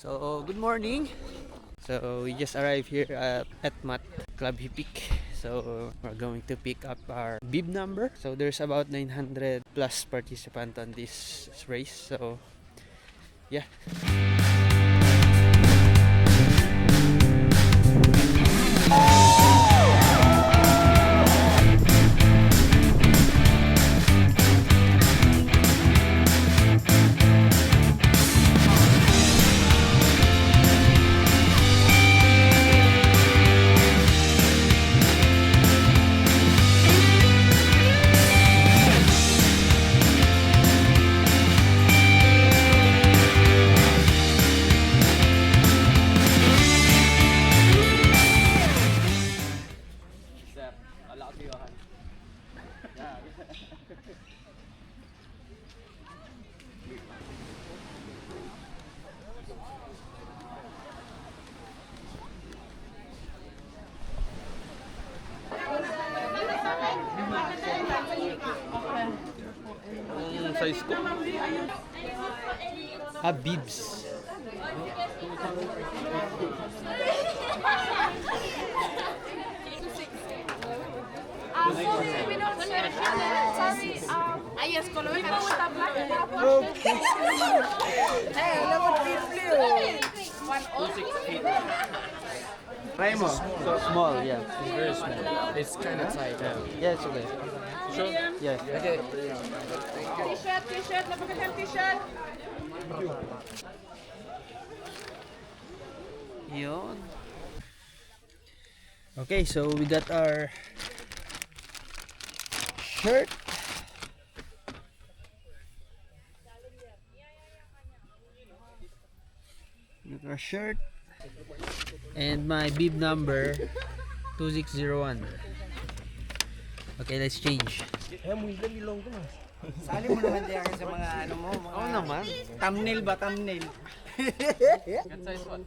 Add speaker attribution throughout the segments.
Speaker 1: So, good morning. So, we just arrived here at MAT Club Hipik. So, we're going to pick up our bib number. So, there's about 900 plus participants on this race. So, yeah. Size ko. Bibs.
Speaker 2: Yes, color me gusta blanca.
Speaker 1: Okay.
Speaker 2: Hey, lemon tea blue.
Speaker 1: 260 feet. Try mo. So small, yeah.
Speaker 3: It's very small. It's kind of tight.
Speaker 1: Yeah, it's okay.
Speaker 3: Sure?
Speaker 1: Yeah.
Speaker 3: Okay.
Speaker 2: T-shirt, napagandang t-shirt.
Speaker 1: Yun. Okay, so we got our shirt. Got our shirt. And my bib number 2601. Okay, let's change.
Speaker 4: Sali mo naman diyan sa mga ano mo, mga
Speaker 1: Oo naman.
Speaker 4: thumbnail ba, thumbnail?
Speaker 1: What size one?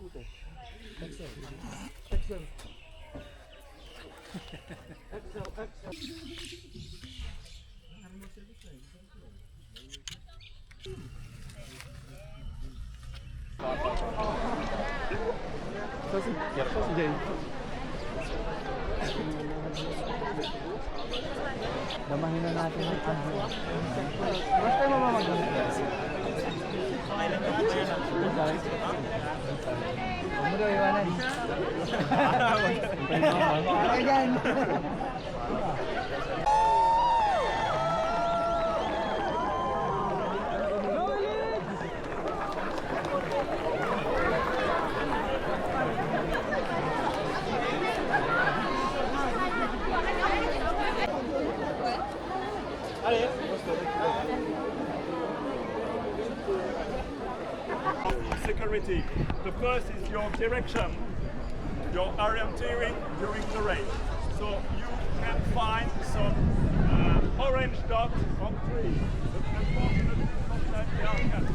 Speaker 4: Damahin na natin ang ano. Basta mo mamagod. Ano daw iwanan? Ayan.
Speaker 5: Security. The first is your direction, your orienteering during the race. So you can find some orange dots on trees. But unfortunately, sometimes they are cut.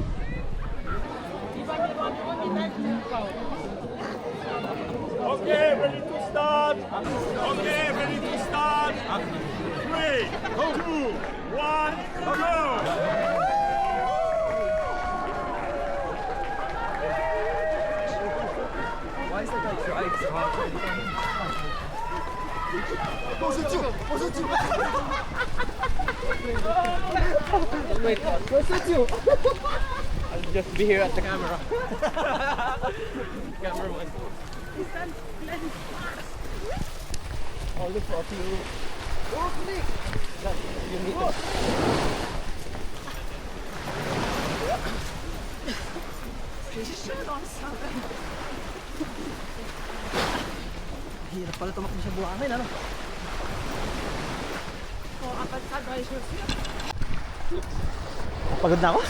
Speaker 5: Okay, ready to start. Okay, ready to start. 3, 2, 1, go!
Speaker 4: Why is that guy trying so hard?
Speaker 1: I'll just be here at the camera. Cameraman.
Speaker 4: Oh, look for a few.
Speaker 1: You need to.
Speaker 4: Hirap pala tumakbo sa buhangin, ano? Pagod na ako?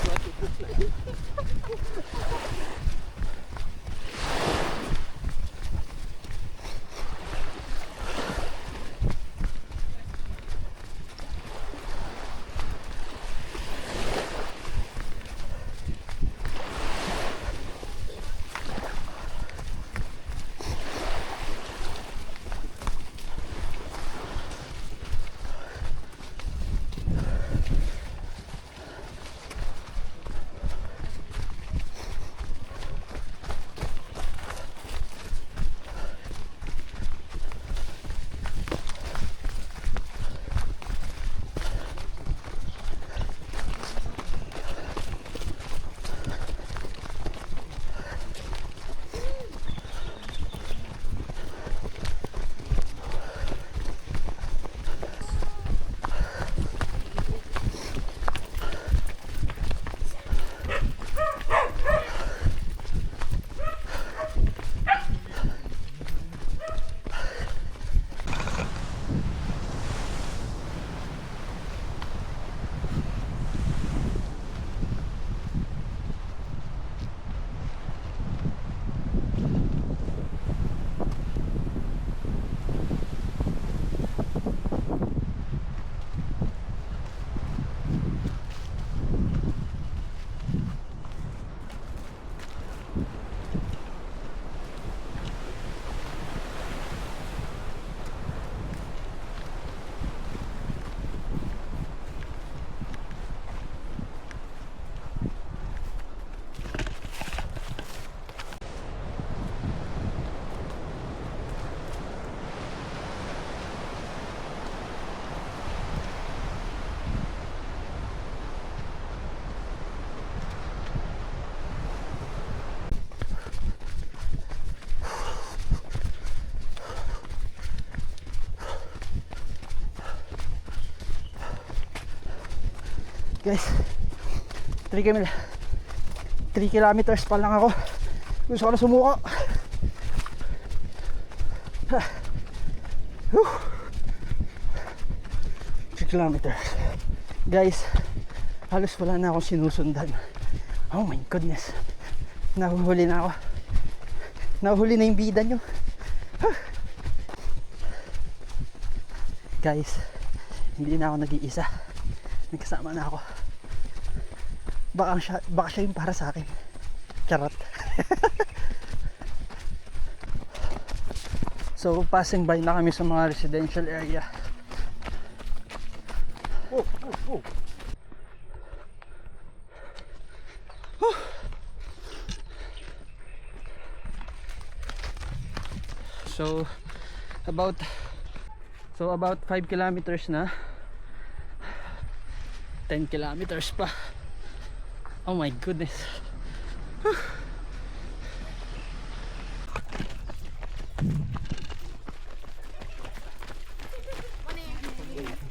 Speaker 4: Guys, 3 kilometers pa lang ako. Gusto ko na sumuko. 3 kilometers. Guys, halos wala na akong sinusundan. Oh my goodness. Nahuhuli na ako. Nahuhuli na yung bida nyo. Guys, hindi na ako nag-iisa. May kasama na ako. Baka siya yung para sa akin. Charot. So, passing by na kami sa mga residential area. So about 5 kilometers na. 10 kilometers pa. Oh my goodness.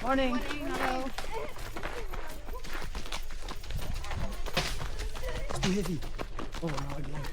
Speaker 4: Morning.
Speaker 2: Hello.
Speaker 4: It's too heavy. Oh no, again.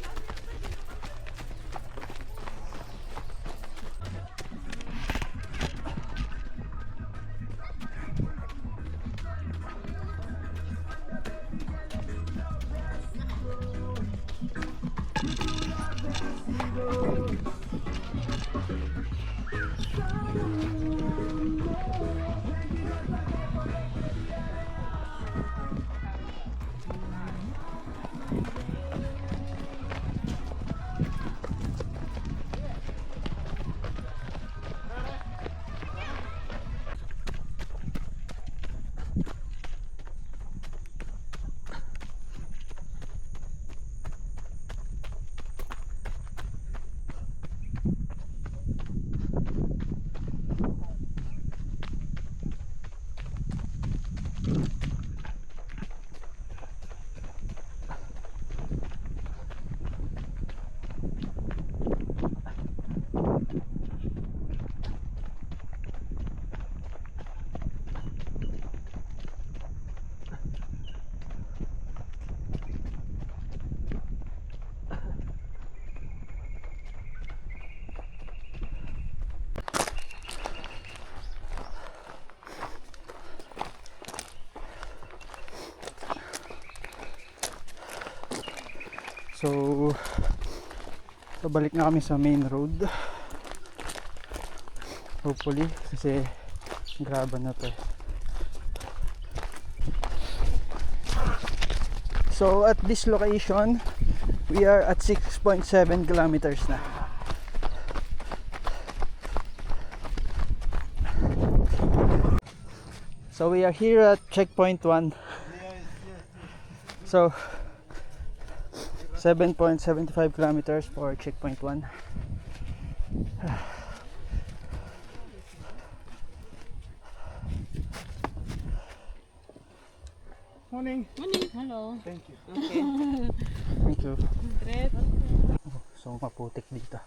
Speaker 4: So balik na kami sa main road. Hopefully, kasi grabe na to. So at this location, we are at 6.7 kilometers na. So we are here at checkpoint 1. So 7.75 kilometers for checkpoint 1. Morning.
Speaker 2: Morning. Hello.
Speaker 4: Thank you.
Speaker 2: Okay.
Speaker 4: Thank you.
Speaker 2: Great.
Speaker 4: So maputik dito.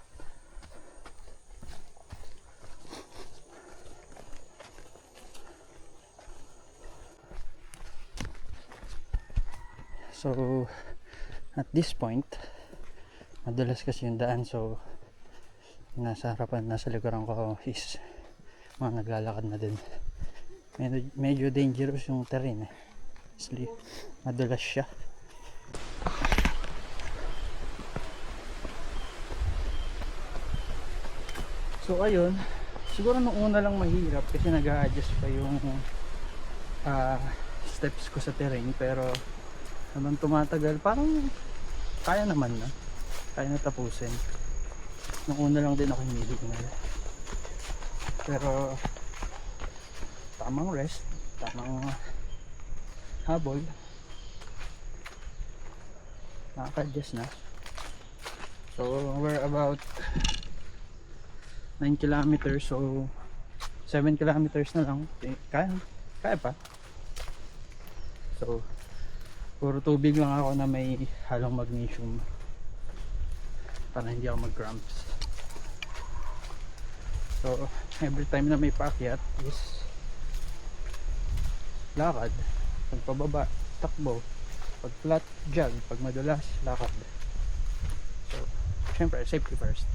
Speaker 4: So at this point, madulas kasi yung daan, so nasa harapan, nasa likuran ko is mga naglalakad na din. Medyo dangerous yung terrain eh. Madulas siya. So ayun, siguro nung una lang mahirap kasi nag-a-adjust pa yung steps ko sa terrain, pero habang tumatagal parang kaya naman na, kaya na tapusin. Nung una lang din ako hinilig na, pero tamang rest, tamang habol, nakaka-adjust na. So we're about 9 kilometers, so 7 kilometers na lang. Kaya pa. So puro tubig lang ako na may halong magnesium para hindi ako mag-cramps. So every time na may paakyat is lakad, Pag pababa, takbo. Pag flat, jog. Pag madulas, lakad. So, syempre, safety first.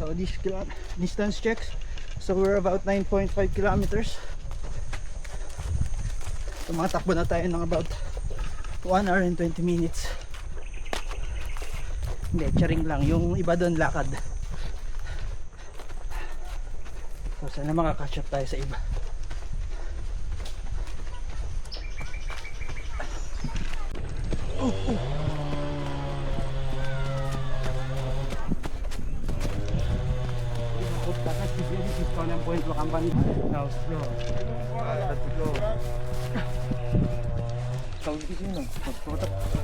Speaker 4: So these distance checks, so we're about 9.5 kilometers. Tumatakbo na tayo ng about 1 hour and 20 minutes. Hindi, charing lang. Yung iba doon lakad. So sana makakatch up tayo sa iba.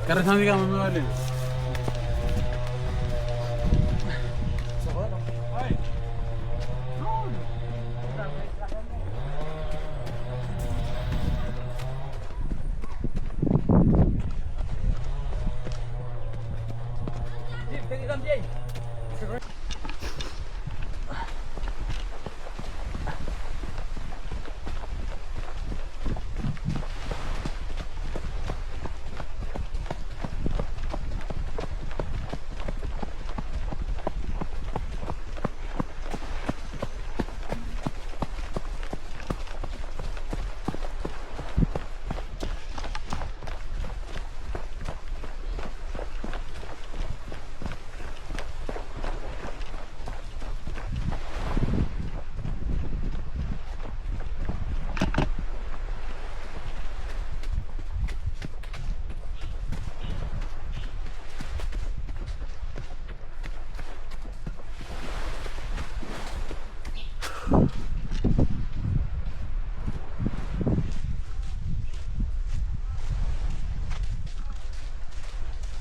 Speaker 3: Karena kami kamu mengalih.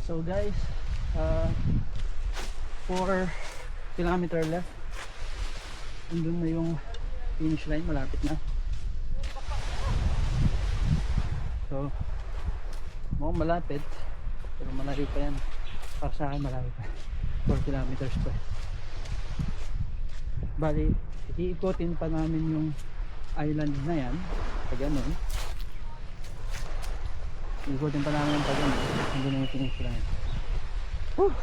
Speaker 3: So guys, 4 kilometer left. Andun na yung finish line, malapit na. So mukhang malapit, pero malayo pa yan. Para sa akin malayo pa, 4 kilometers pa. Bali, iikotin pa namin yung island na yan, pag ganun. Iikotin pa namin yung pag ganun. Hindi na yung finish line. Woo!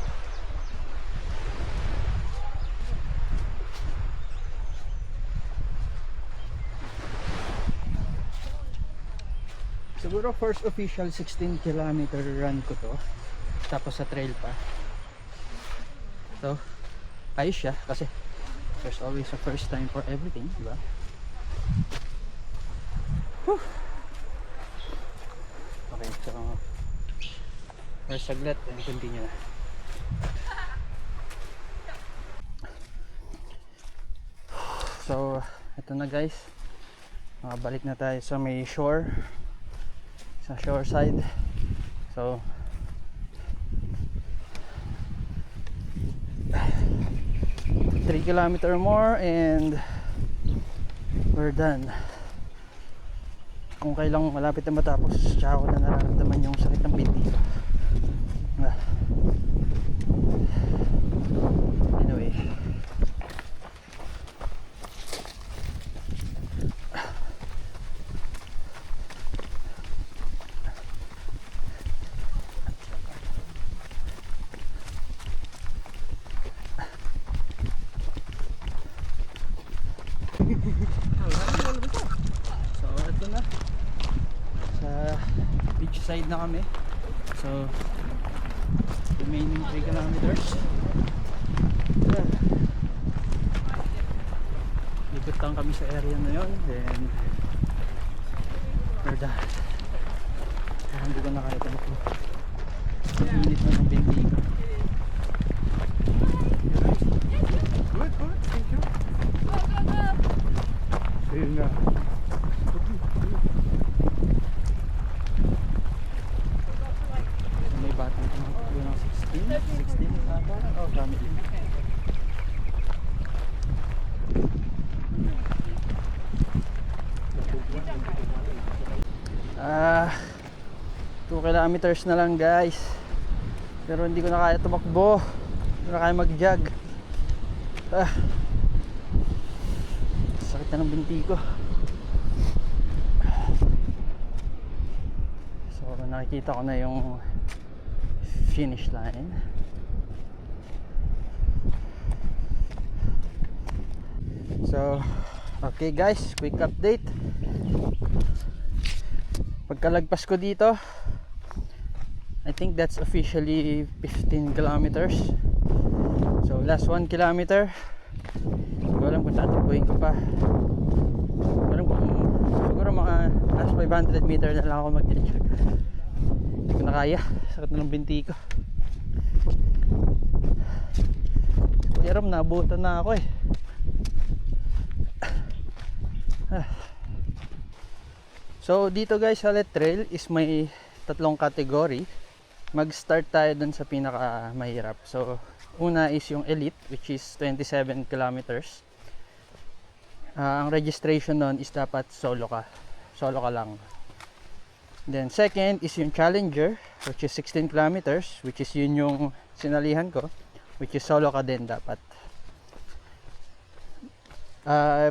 Speaker 3: Siguro first official 16 kilometer run ko to, tapos sa trail pa. So ayos siya kasi there's always a first time for everything, diba? Whew. Okay, so first saglit and continue na. So ito na guys, balik na tayo sa may shore, sa shore side. So 3 kilometer more and we're done. Kung kailang malapit na matapos, tsaka ko na nararamdaman yung sakit ng binti ko. Anyway, so ito na, sa beach side na kami. So remaining 3 kilometers. Ikot lang kami sa area na yon, then we're done. Hindi ko na kaya tumakbo. Init na ng binti ko.
Speaker 1: Good, good. Thank you. Ayun na.
Speaker 3: May batang tumakbo ng 16 ata. Oh, dami din. Ah, 2 kilometers na lang guys, pero hindi ko na kaya tumakbo, hindi ko na kaya mag-jog. Sakit na ng binti ko. So nakikita ko na yung finish line. So okay guys, quick update. Pagkalagpas ko dito, I think that's officially 15 kilometers. So last 1 kilometer, hindi ko alam kung tatakbuhin ko pa. Hindi ko alam kung, siguro mga last 500 meter na lang ako mag-jog. Hindi ko na kaya, sakit na ng binti ko. Kuya Ram, naabutan na ako eh. So dito guys sa Let Trail is may 3 category. Mag-start tayo dun sa pinaka mahirap. So una is yung Elite, which is 27 kilometers. Ang registration nun is dapat solo ka lang. Then second is yung Challenger, which is 16 kilometers, which is yun yung sinalihan ko, which is solo ka din dapat.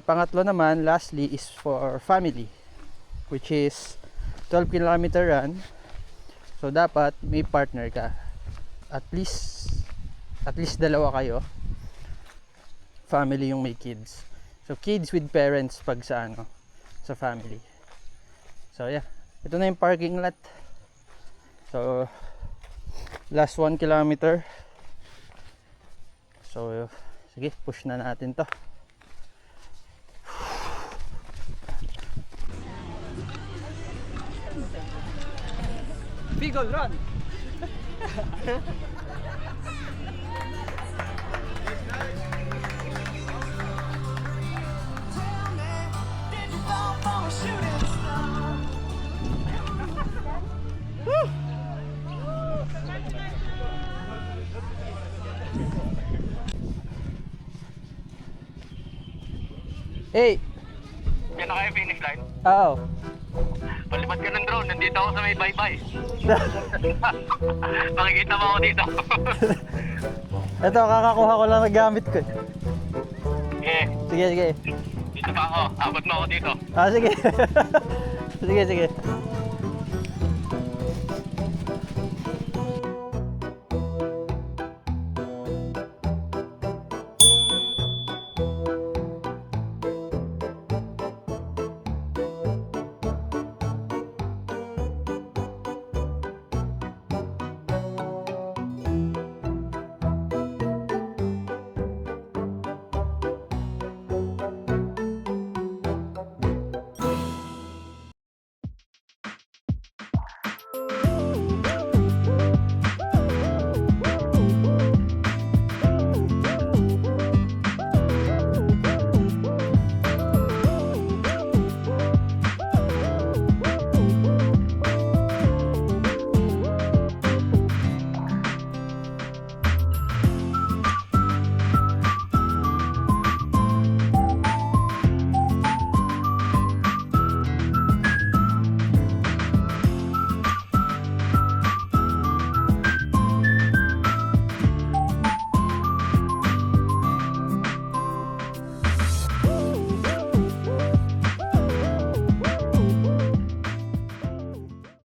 Speaker 3: Pangatlo naman, lastly, is for family, which is 12 kilometer run. So dapat may partner ka, at least dalawa kayo, family yung may kids. So kids with parents pag sa sa family. So yeah, ito na yung parking lot. So last 1 kilometer. So sige, push na natin to. Bigol run. Hey.
Speaker 6: Yan na kayo finish line.
Speaker 3: Oo.
Speaker 6: Palipad ka ng drone, nandito ako sa may bye-bye. Makikita mo ako dito.
Speaker 3: Ito, kakakuha ko lang ng gamit ko.
Speaker 6: Sige,
Speaker 3: Sige, sige.
Speaker 6: dito pa ako. Abot mo ako dito.
Speaker 3: Ah, sige. Sige, sige.